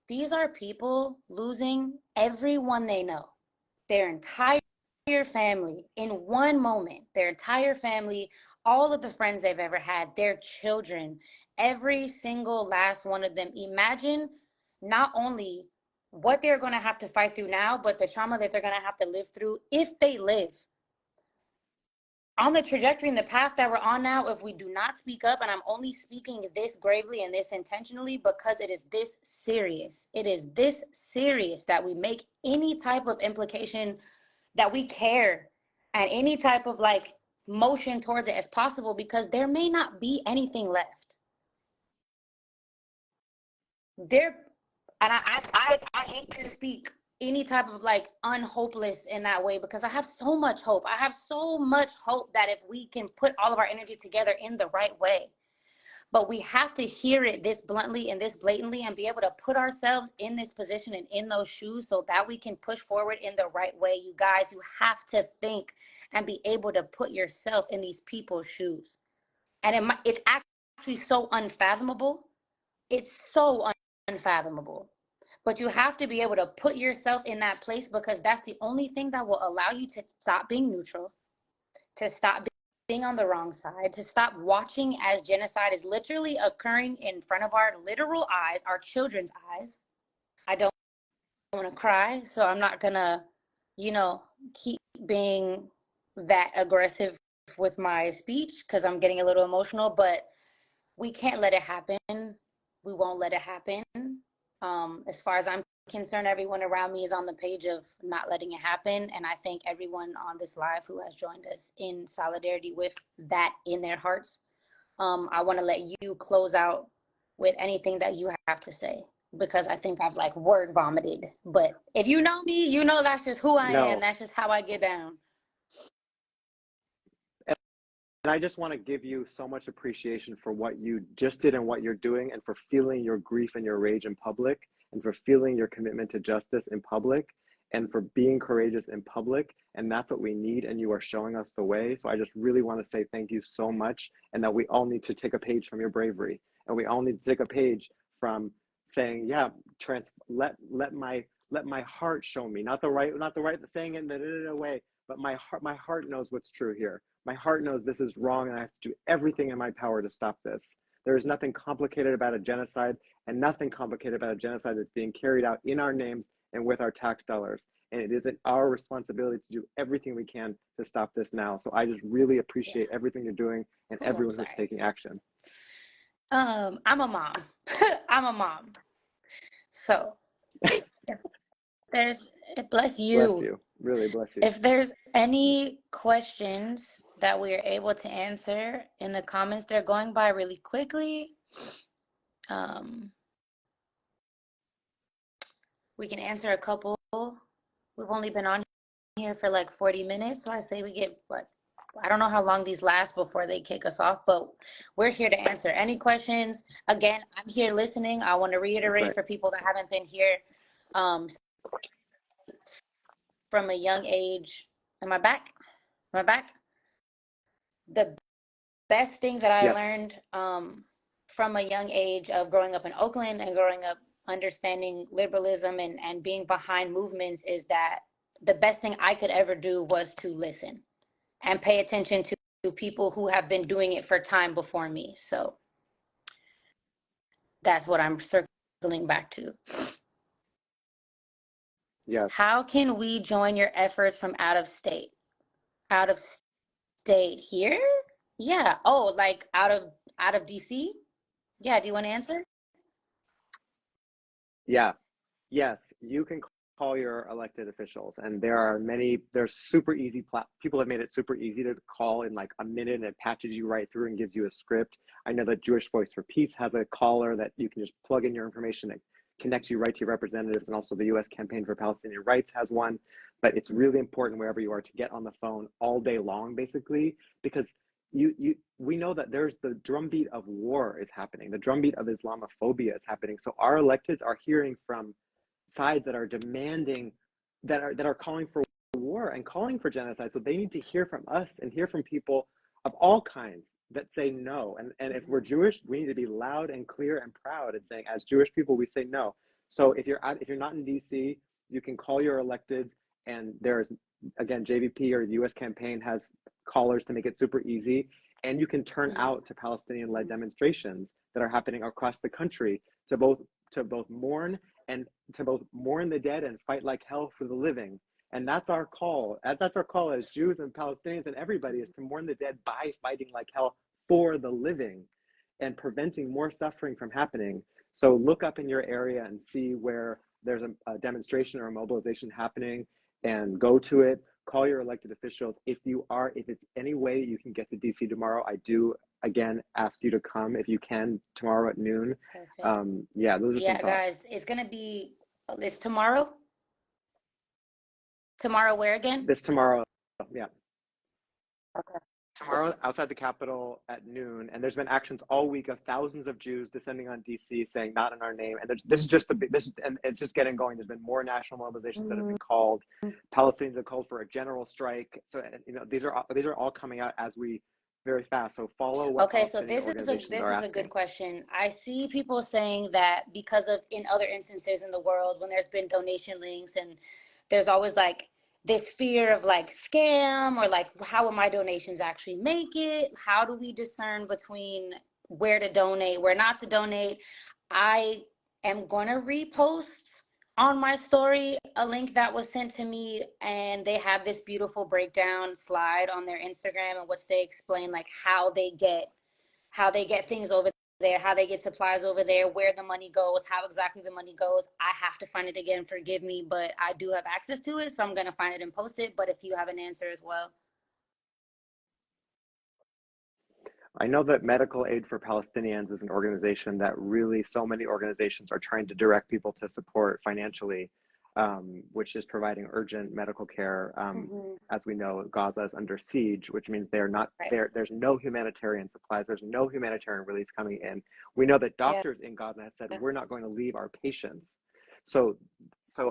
These are people losing everyone they know, their entire family in one moment, their entire family, all of the friends they've ever had, their children, every single last one of them. Imagine not only what they're going to have to fight through now, but the trauma that they're going to have to live through if they live on the trajectory and the path that we're on now. If we do not speak up, and I'm only speaking this gravely and this intentionally because it is this serious. It is this serious that we make any type of implication that we care and any type of like motion towards it as possible, because there may not be anything left. There, and I hate to speak any type of like unhopeless in that way, because I have so much hope. I have so much hope that if we can put all of our energy together in the right way, but we have to hear it this bluntly and this blatantly and be able to put ourselves in this position and in those shoes so that we can push forward in the right way. You guys, you have to think and be able to put yourself in these people's shoes. And it's actually so unfathomable. It's so unfathomable. But you have to be able to put yourself in that place, because that's the only thing that will allow you to stop being neutral, to stop being on the wrong side, to stop watching as genocide is literally occurring in front of our literal eyes, our children's eyes. I don't want to cry, so I'm not gonna, keep being that aggressive with my speech because I'm getting a little emotional, but we can't let it happen. We won't let it happen. As far as I'm concerned, everyone around me is on the page of not letting it happen. And I thank everyone on this live who has joined us in solidarity with that in their hearts. I want to let you close out with anything that you have to say, because I think I've like word vomited. But if you know me, you know that's just who I am. That's just how I get down. And I just want to give you so much appreciation for what you just did and what you're doing, and for feeling your grief and your rage in public, and for feeling your commitment to justice in public, and for being courageous in public. And that's what we need, and you are showing us the way. So I just really want to say thank you so much, and that we all need to take a page from your bravery, and we all need to take a page from saying, yeah, let my heart show me, not the right saying it in the way, but my heart knows what's true here. My heart knows this is wrong, and I have to do everything in my power to stop this. There is nothing complicated about a genocide, and nothing complicated about a genocide that's being carried out in our names and with our tax dollars. And it is our responsibility to do everything we can to stop this now. So I just really appreciate everything you're doing and everyone who's taking action. I'm a mom. I'm a mom. So bless you. Bless you. Really bless you. If there's any questions that we are able to answer in the comments, they're going by really quickly. We can answer a couple. We've only been on here for like 40 minutes, so I say we get I don't know how long these last before they kick us off, but we're here to answer any questions. Again, I'm here listening. I want to reiterate for people that haven't been here, from a young age. Am I back? The best thing that I learned from a young age of growing up in Oakland and growing up understanding liberalism and being behind movements is that the best thing I could ever do was to listen and pay attention to people who have been doing it for time before me. So that's what I'm circling back to. Yes. How can we join your efforts from out of state? Out of state here? Yeah. Oh, like out of DC? Yeah. Do you want to answer? Yeah. Yes. You can call your elected officials, and there's super easy people have made it super easy to call in like a minute, and it patches you right through and gives you a script. I know that Jewish Voice for Peace has a caller that you can just plug in your information. It connects you right to your representatives, and also the U.S. Campaign for Palestinian Rights has one. But it's really important wherever you are to get on the phone all day long, basically, because we know that there's the drumbeat of war is happening. The drumbeat of Islamophobia is happening. So our electeds are hearing from sides that are demanding, that are calling for war and calling for genocide. So they need to hear from us and hear from people of all kinds that say no. And if we're Jewish, we need to be loud and clear and proud and saying, as Jewish people, we say no. So if you're not in DC, you can call your electeds, and there's, again, JVP or the US campaign has callers to make it super easy. And you can turn out to Palestinian-led demonstrations that are happening across the country to both mourn the dead and fight like hell for the living. And that's our call. That's our call as Jews and Palestinians and everybody, is to mourn the dead by fighting like hell for the living and preventing more suffering from happening. So look up in your area and see where there's a demonstration or a mobilization happening, and go to it. Call your elected officials. If it's any way you can get to DC tomorrow, I do again ask you to come if you can tomorrow at noon. Perfect. Those are some thoughts. Guys, it's tomorrow. Tomorrow where again? This tomorrow, yeah. Okay. Tomorrow outside the Capitol at noon, and there's been actions all week of thousands of Jews descending on DC saying not in our name, and and it's just getting going. There's been more national mobilizations that have been called. Palestinians have called for a general strike. So these are all coming out as we very fast. So follow what. Okay, so this is a good question. I see people saying that because of, in other instances in the world, when there's been donation links, and there's always like this fear of like scam, or like, how will my donations actually make it? How do we discern between where to donate, where not to donate? I am going to repost on my story a link that was sent to me, and they have this beautiful breakdown slide on their Instagram, in which they explain like how they get things over there, how they get supplies over there, where the money goes, how exactly the money goes. I have to find it again, forgive me, but I do have access to it, so I'm going to find it and post it. But if you have an answer as well. I know that Medical Aid for Palestinians is an organization that really so many organizations are trying to direct people to support financially, which is providing urgent medical care. As we know, Gaza is under siege, which means they're not there. There's no humanitarian supplies. There's no humanitarian relief coming in. We know that doctors in Gaza have said, we're not going to leave our patients. So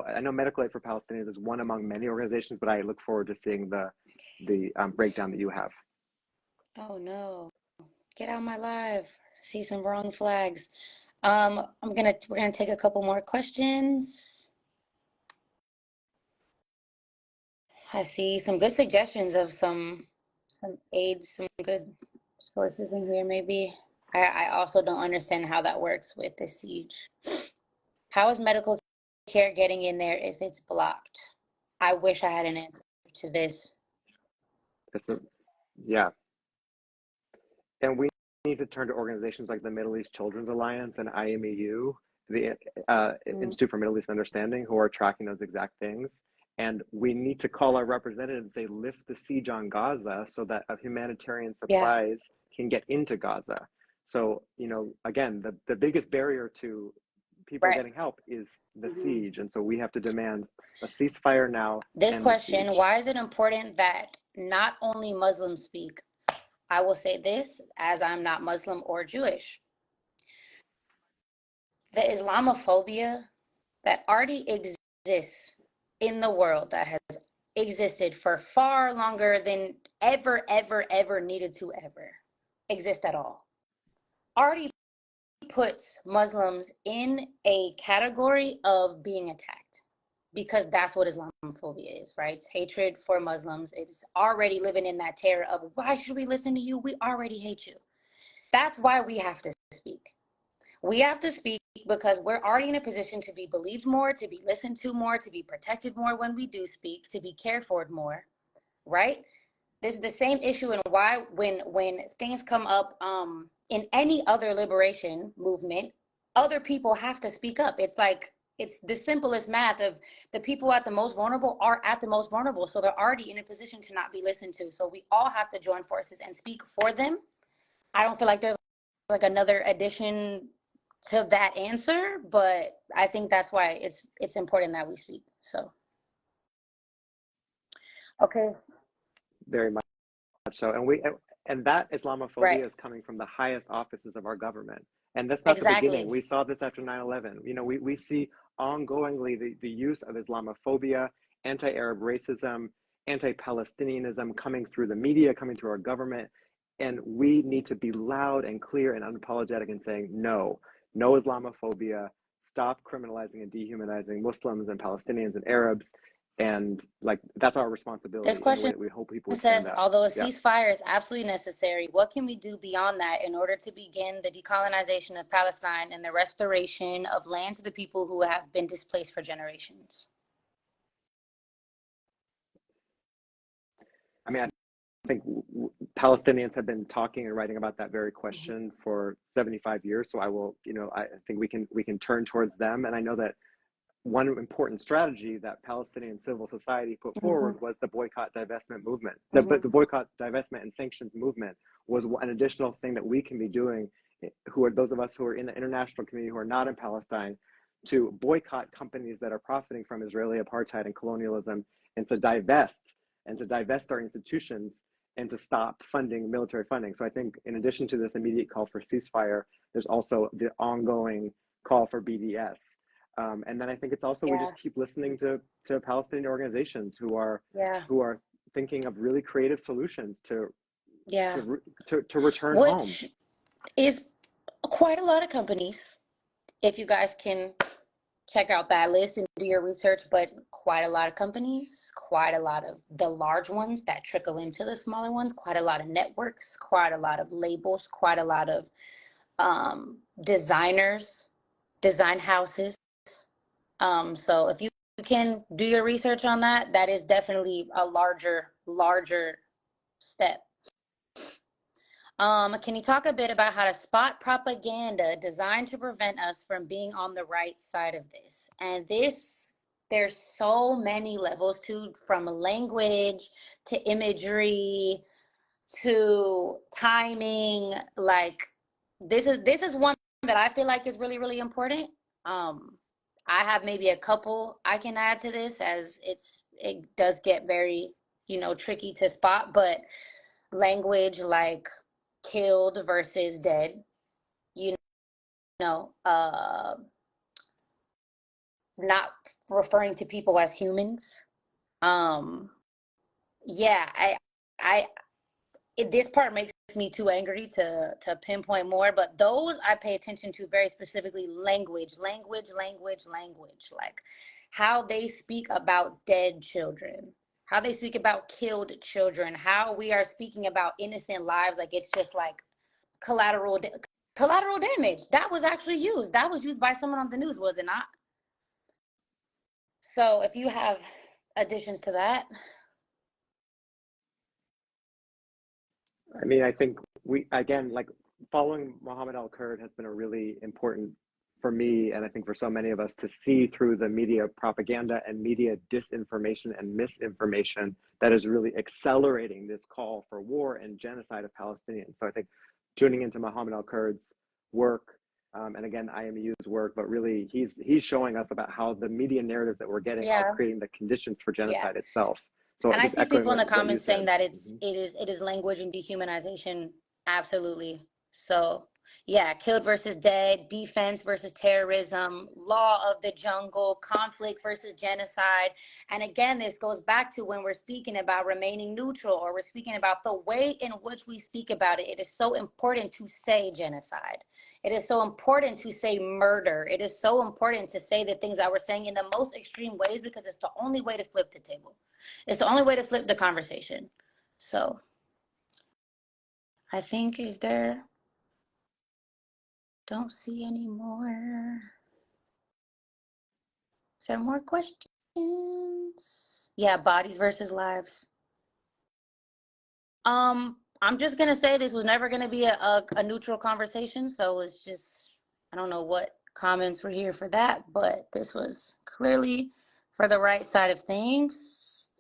I know Medical Aid for Palestinians is one among many organizations, but I look forward to seeing the breakdown that you have. Oh no. Get out of my live. See some wrong flags. We're gonna take a couple more questions. I see some good suggestions of some aids, some good sources in here. Maybe I also don't understand how that works with the siege. How is medical care getting in there if it's blocked? I wish I had an answer to this. And we need to turn to organizations like the Middle East Children's Alliance and IMEU, the Institute for Middle East Understanding, who are tracking those exact things. And we need to call our representatives and say, lift the siege on Gaza so that humanitarian supplies can get into Gaza. So, again, the biggest barrier to people getting help is the siege. And so we have to demand a ceasefire now. This question, why is it important that not only Muslims speak? I will say this, as I'm not Muslim or Jewish. The Islamophobia that already exists in the world, that has existed for far longer than ever needed to ever exist at all, already puts Muslims in a category of being attacked, because that's what Islamophobia is, right? It's hatred for Muslims. It's already living in that terror of, why should we listen to you? We already hate you. That's why we have to speak. We have to speak because we're already in a position to be believed more, to be listened to more, to be protected more when we do speak, to be cared for more, right? This is the same issue, and why when things come up in any other liberation movement, other people have to speak up. It's like, it's the simplest math of the people at the most vulnerable are at the most vulnerable. So they're already in a position to not be listened to. So we all have to join forces and speak for them. I don't feel like there's like another addition to that answer, but I think that's why it's important that we speak. So, okay, Very much so. And that Islamophobia right, is coming from the highest offices of our government. And that's not the beginning. exactly. We saw this after 9/11. We see ongoingly the use of Islamophobia, anti-Arab racism, anti-Palestinianism coming through the media, coming through our government. And we need to be loud and clear and unapologetic in saying no Islamophobia, stop criminalizing and dehumanizing Muslims and Palestinians and Arabs. And like, that's our This responsibility. And question we hope people would says, stand up. although a Yeah. ceasefire is absolutely necessary, what can we do beyond that in order to begin the decolonization of Palestine and the restoration of land to the people who have been displaced for generations? I mean, I think Palestinians have been talking and writing about that very question for 75 years. So I think we can turn towards them. And I know that one important strategy that Palestinian civil society put forward was the boycott, divestment movement. The boycott, divestment, and sanctions movement was an additional thing that we can be doing, who are those of us who are in the international community who are not in Palestine, to boycott companies that are profiting from Israeli apartheid and colonialism, and to divest our institutions and to stop funding military funding. So I think in addition to this immediate call for ceasefire, there's also the ongoing call for BDS. And then I think it's also we just keep listening to Palestinian organizations who are thinking of really creative solutions to return home. Which is quite a lot of companies. If you guys can check out that list and do your research, but quite a lot of companies, quite a lot of the large ones that trickle into the smaller ones, quite a lot of networks, quite a lot of labels, quite a lot of designers, design houses. So if you can do your research on that, that is definitely a larger step. Can you talk a bit about how to spot propaganda designed to prevent us from being on the right side of this? And there's so many levels from language to imagery to timing. Like this is one that I feel like is really, really important. I have maybe a couple I can add to this, as it does get very, tricky to spot, but language like killed versus dead, you know, not referring to people as humans. Yeah, this part makes me too angry to pinpoint more, but those I pay attention to very specifically. Language, like how they speak about dead children, how they speak about killed children, how we are speaking about innocent lives like it's just like collateral damage. That was actually used. That was used by someone on the news, was it not? So if you have additions to that. I mean, I think like following Mohammed Al-Kurd has been a really important for me, and I think for so many of us, to see through the media propaganda and media disinformation and misinformation that is really accelerating this call for war and genocide of Palestinians. So I think tuning into Mohammed Al-Kurd's work, and again, IMU's work, but really he's showing us about how the media narratives that we're getting are creating the conditions for genocide itself. So and I see people in the comments saying that it is language and dehumanization. Absolutely. So yeah, killed versus dead, defense versus terrorism, law of the jungle, conflict versus genocide. And again, this goes back to when we're speaking about remaining neutral, or we're speaking about the way in which we speak about it. It is so important to say genocide. It is so important to say murder. It is so important to say the things that we're saying in the most extreme ways, because it's the only way to flip the table. It's the only way to flip the conversation. So I think, don't see any more. Is there more questions? Yeah, bodies versus lives. I'm just gonna say this was never gonna be a neutral conversation, so it's just, I don't know what comments were here for that, but this was clearly for the right side of things.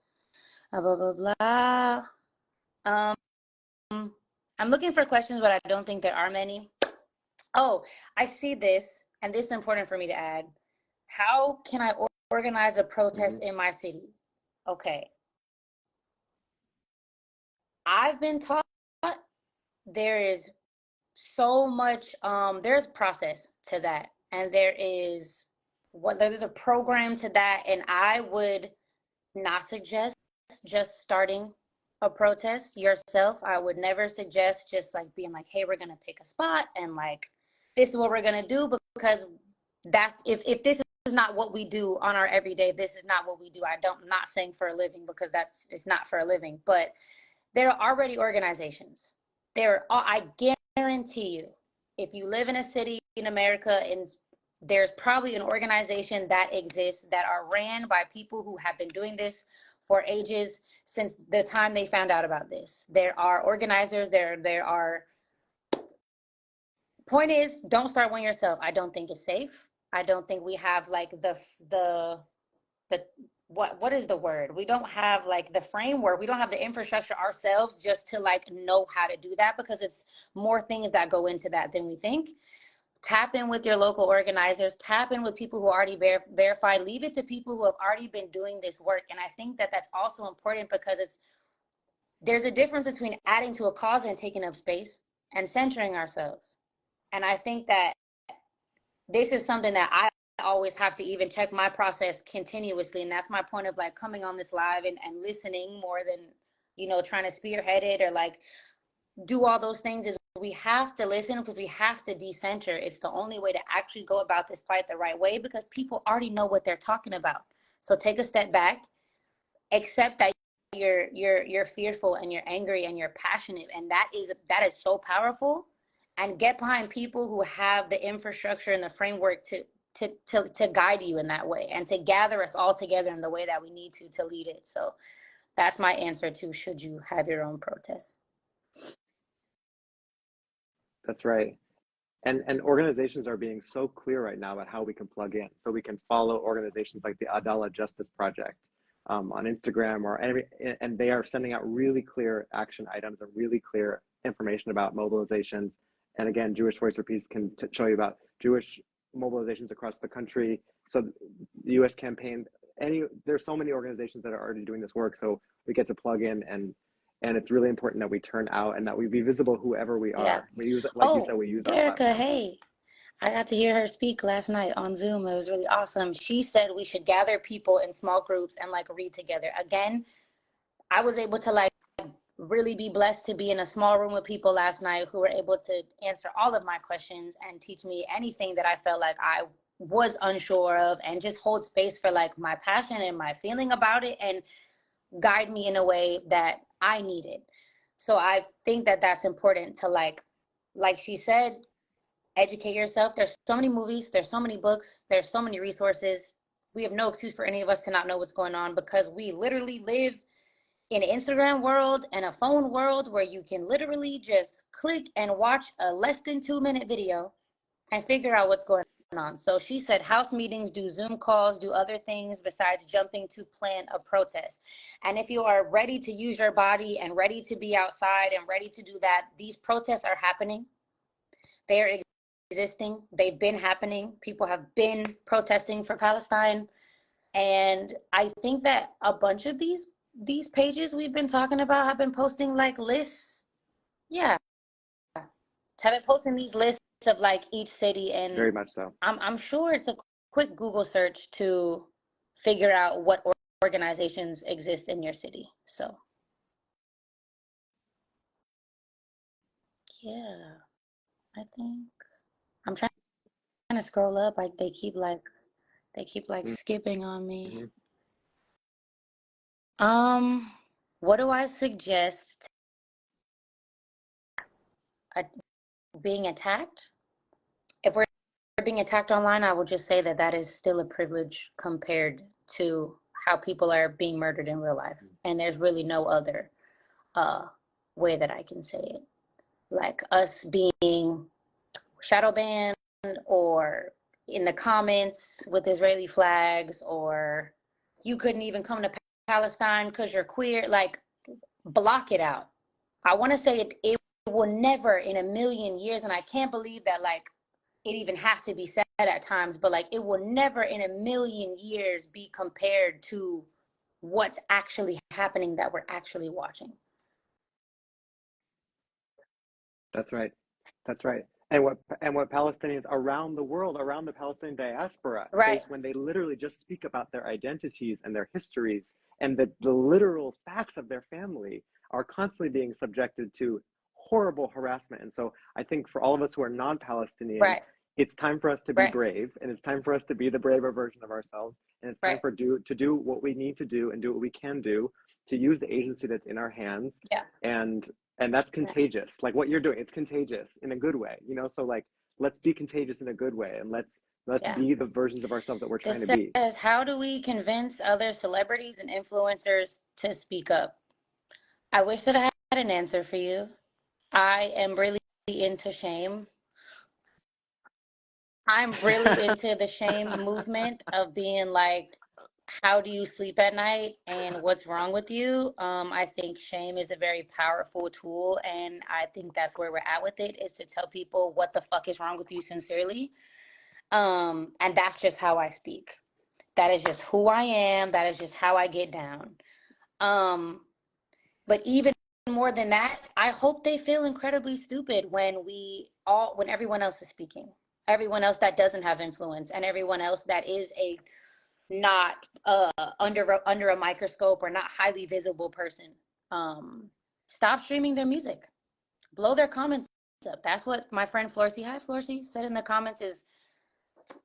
Blah blah blah. I'm looking for questions, but I don't think there are many. Oh, I see this, and this is important for me to add. How can I organize a protest in my city? Okay. I've been taught there is so much, there's process to that. And there's a program to that. And I would not suggest just starting a protest yourself. I would never suggest just like being like, hey, we're gonna pick a spot and like this is what we're gonna do, because that's if this is not what we do on our everyday, if this is not what we do, I'm not saying for a living, because it's not for a living, but there are already organizations. I guarantee you, if you live in a city in America, and there's probably an organization that exists that are ran by people who have been doing this for ages, since the time they found out about this. There are organizers, there are. Point is, don't start one yourself. I don't think it's safe. I don't think we have like the what is the word? We don't have like the framework. We don't have the infrastructure ourselves just to like know how to do that, because it's more things that go into that than we think. Tap in with your local organizers, tap in with people who already verified, leave it to people who have already been doing this work. And I think that that's also important, because there's a difference between adding to a cause and taking up space and centering ourselves. And I think that this is something that I always have to even check my process continuously. And that's my point of like coming on this live and listening more than, trying to spearhead it or like do all those things, is we have to listen, because we have to decenter. It's the only way to actually go about this fight the right way, because people already know what they're talking about. So take a step back, accept that you're fearful and you're angry and you're passionate, and that is so powerful. And get behind people who have the infrastructure and the framework to guide you in that way, and to gather us all together in the way that we need to lead it. So that's my answer to, should you have your own protests? That's right. And organizations are being so clear right now about how we can plug in. So we can follow organizations like the Adala Justice Project on Instagram, and they are sending out really clear action items and really clear information about mobilizations. And again, Jewish Voice for Peace can show you about Jewish mobilizations across the country. So the U.S. campaign, there's so many organizations that are already doing this work. So we get to plug in, and it's really important that we turn out and that we be visible whoever we are. Yeah. We use it, like you said, we use our Derica, platform. hey, I got to hear her speak last night on Zoom. It was really awesome. She said we should gather people in small groups and like read together. Again, I was able to like really be blessed to be in a small room with people last night who were able to answer all of my questions and teach me anything that I felt like I was unsure of, and just hold space for like my passion and my feeling about it, and guide me in a way that I needed. So I think that that's important to like she said, educate yourself. There's so many movies, there's so many books, there's so many resources. We have no excuse for any of us to not know what's going on, because we literally live in an Instagram world and a phone world where you can literally just click and watch a less than 2-minute video and figure out what's going on. So she said house meetings, do Zoom calls, do other things besides jumping to plan a protest. And if you are ready to use your body and ready to be outside and ready to do that, these protests are happening. They are existing. They've been happening. People have been protesting for Palestine. And I think that a bunch of these pages we've been talking about have been posting like lists. Yeah. Have been posting these lists of like each city, and Very much so. I'm sure it's a quick Google search to figure out what organizations exist in your city. So yeah, I think I'm trying to scroll up. Like they keep skipping on me. What do I suggest? Being attacked? If we're being attacked online, I will just say that is still a privilege compared to how people are being murdered in real life. And there's really no other way that I can say it. Like us being shadow banned, or in the comments with Israeli flags, or you couldn't even come to Palestine because you're queer. Like, block it out. I want to say it will never in a million years, and I can't believe that like it even has to be said at times, but like it will never in a million years be compared to what's actually happening that we're actually watching. That's right. That's right. And what Palestinians around the world, around the Palestinian diaspora, Right. face when they literally just speak about their identities and their histories and the literal facts of their family are constantly being subjected to horrible harassment. And so I think for all of us who are non-Palestinian, Right. it's time for us to be Right. brave, and it's time for us to be the braver version of ourselves. And it's time Right. to do what we need to do and do what we can do to use the agency that's in our hands. Yeah. And that's contagious. Like what you're doing, it's contagious in a good way, you know? So like, let's be contagious in a good way, and let's Yeah. be the versions of ourselves that we're trying This to be. says, how do we convince other celebrities and influencers to speak up? I wish that I had an answer for you. I am really into shame. I'm really into the shame movement of being like, how do you sleep at night and what's wrong with you? I think shame is a very powerful tool, and I think that's where we're at with it, is to tell people what the fuck is wrong with you sincerely. And that's just how I speak. That is just who I am. That is just how I get down. But even more than that, I hope they feel incredibly stupid when everyone else is speaking. Everyone else that doesn't have influence, and everyone else that is a not under a microscope or not highly visible person. Stop streaming their music. Blow their comments up. That's what my friend Florcy, hi Florcy, said in the comments, is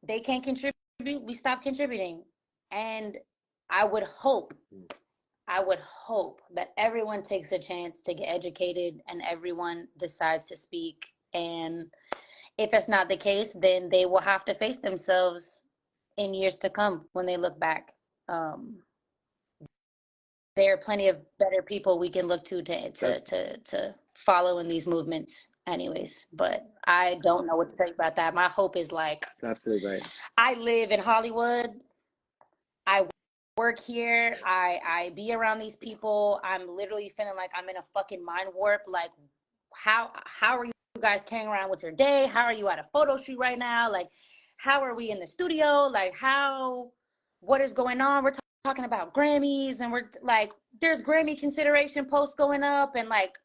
they can't contribute, we stop contributing. And I would hope that everyone takes a chance to get educated and everyone decides to speak. And if that's not the case, then they will have to face themselves in years to come when they look back. There are plenty of better people we can look to follow in these movements anyways, but I don't know what to think about that. My hope is like, absolutely right. I live in Hollywood. I work here. I be around these people. I'm literally feeling like I'm in a fucking mind warp. Like, how are you guys carrying around with your day? How are you at a photo shoot right now? Like, how are we in the studio? Like, what is going on? We're talking about Grammys, and we're like, there's Grammy consideration posts going up, and like,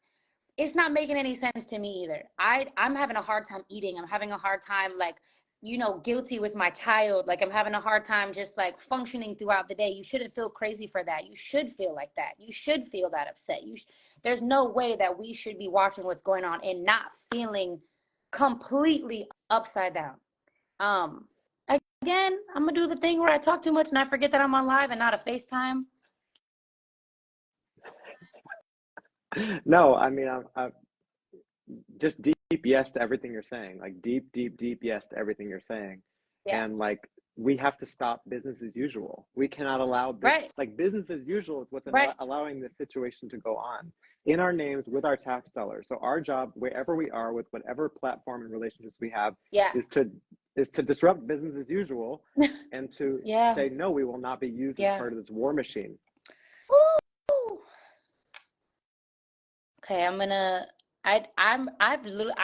it's not making any sense to me either. I'm having a hard time eating. I'm having a hard time, like, guilty with my child. Like, I'm having a hard time just like functioning throughout the day. You shouldn't feel crazy for that. You should feel like that. You should feel that upset. There's no way that we should be watching what's going on and not feeling completely upside down. Again, I'm gonna do the thing where I talk too much and I forget that I'm on live and not a FaceTime. No, I mean, I'm just deep yes to everything you're saying. Like deep yes to everything you're saying. Yeah. And like, we have to stop business as usual. We cannot allow like business as usual is what's allowing this situation to go on in our names with our tax dollars. So our job, wherever we are, with whatever platform and relationships we have, is to disrupt business as usual and to say, no, we will not be used as part of this war machine. Woo! Okay, I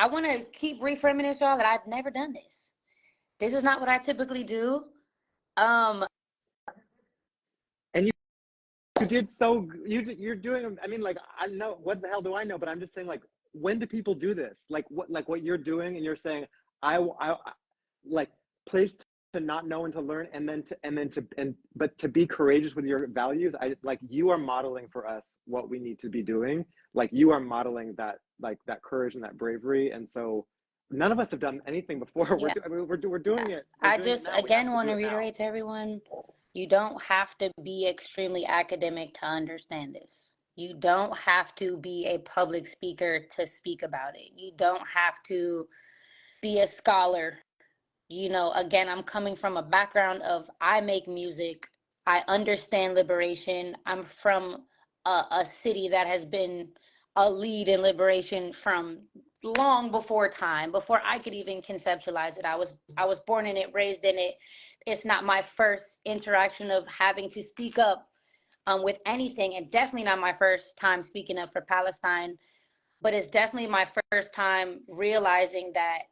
want to keep reframing this, y'all, that I've never done this. This is not what I typically do. And you did you're doing, I mean, like, I know, what the hell do I know? But I'm just saying, like, when do people do this? Like what you're doing, and you're saying, I like, place to not know and to learn, but to be courageous with your values. You are modeling for us what we need to be doing. Like, you are modeling that, like, that courage and that bravery. And so none of us have done anything before. Yeah. We're doing it. I just, again, want to reiterate to everyone, you don't have to be extremely academic to understand this. You don't have to be a public speaker to speak about it. You don't have to be a scholar. Again, I'm coming from a background of, I make music. I understand liberation. I'm from a city that has been a lead in liberation from long before time, before I could even conceptualize it. I was born in it, raised in it. It's not my first interaction of having to speak up with anything, and definitely not my first time speaking up for Palestine, but it's definitely my first time realizing that,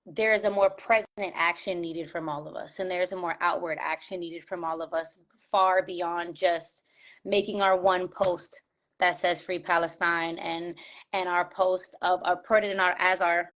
there is a more present action needed from all of us, and there's a more outward action needed from all of us, far beyond just making our one post that says free Palestine, and our post of put it in our as our